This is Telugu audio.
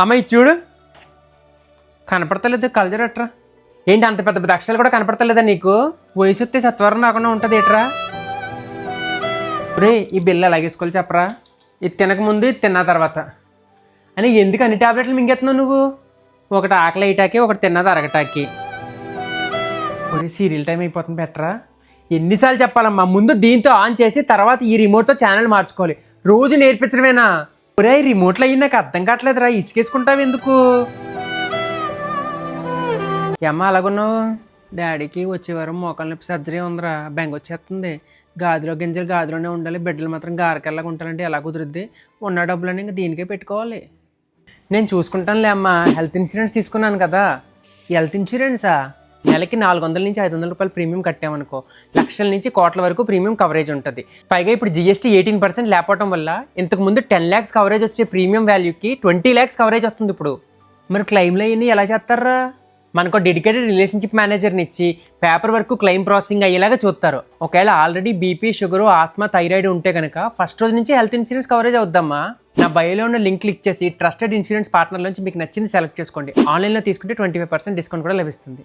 అమ్మ ఇది చూడు, కనపడతలేదు కలజర్ ఎట్రా? ఏంటి అంత పెద్ద పెద్ద అక్షరాలు కూడా కనపడతలేదా నీకు? వయసు వస్తే సత్వరం రాకుండా ఉంటుంది ఏట్రా? రే ఈ బిల్లు ఎలాగేసుకోవాలి చెప్పరా? ఇది తినకముందు ఇది తిన్న తర్వాత అని ఎందుకు అన్ని టాబ్లెట్లు మింగేస్తున్నావు నువ్వు? ఒకటి ఆకలి అయ్యటాకి, ఒకటి తిన్నది అరగటాకి. ఒరే సీరియల్ టైం అయిపోతుంది బెటరా. ఎన్నిసార్లు చెప్పాలమ్మా? ముందు దీంతో ఆన్ చేసి తర్వాత ఈ రిమోట్తో ఛానల్ మార్చుకోవాలి. రోజు నేర్పించడమేనా? ఒరే రిమోట్లో అయ్యి నాకు అర్థం కావట్లేదురా, ఇసుకేసుకుంటావు ఎందుకు? ఏమ్మా అలాగున్నావు? డాడీకి వచ్చే వారం మోకాళ్ళ నొప్పి సర్జరీ ఉందిరా, బెంగ వచ్చేస్తుంది. గాదిలో గింజలు గాదిలోనే ఉండాలి, బిడ్డలు మాత్రం గారకెళ్ళగా ఉంటారంటే ఎలా కుదురుద్ది? ఉన్న డబ్బులన్నీ ఇంకా దీనికే పెట్టుకోవాలి. నేను చూసుకుంటానులే అమ్మా, హెల్త్ ఇన్సూరెన్స్ తీసుకున్నాను కదా. హెల్త్ ఇన్సూరెన్సా? నెలకి 400 నుంచి 500 రూపాయలు ప్రీమియం కట్టామనుకో, లక్షల నుంచి కోట్ల వరకు ప్రీమియం కవరేజ్ ఉంటుంది. పైగా ఇప్పుడు జిఎస్టీ 18% లేకపోవడం వల్ల ఇంతకుముందు 10 lakhs కవరేజ్ వచ్చే ప్రీమియం వాల్యూకి 20 lakhs కవరేజ్ వస్తుంది ఇప్పుడు. మరి క్లెయిమ్లు అయ్యి ఎలా చేస్తారా? మనకు డెడికేటెడ్ రిలేషన్షిప్ మేనేజర్ని ఇచ్చి పేపర్ వర్క్ క్లెయిమ్ ప్రాసెసింగ్ అయ్యేలాగా చూస్తారు. ఒకవేళ already BP, sugar, asthma, thyroid ఉంటే కనుక ఫస్ట్ రోజు నుంచి హెల్త్ ఇన్సూరెన్స్ కవరేజ్ అవుద్దమ్మా. నా బయోలో ఉన్న లింక్ క్లిక్ చేసి ట్రస్టెడ్ ఇన్సూరెన్స్ పార్ట్నర్ నుంచి మీకు నచ్చింది సెలెక్ట్ చేసుకోండి. ఆన్లైన్లో తీసుకుంటే 25% డిస్కౌంట్ కూడా లభిస్తుంది.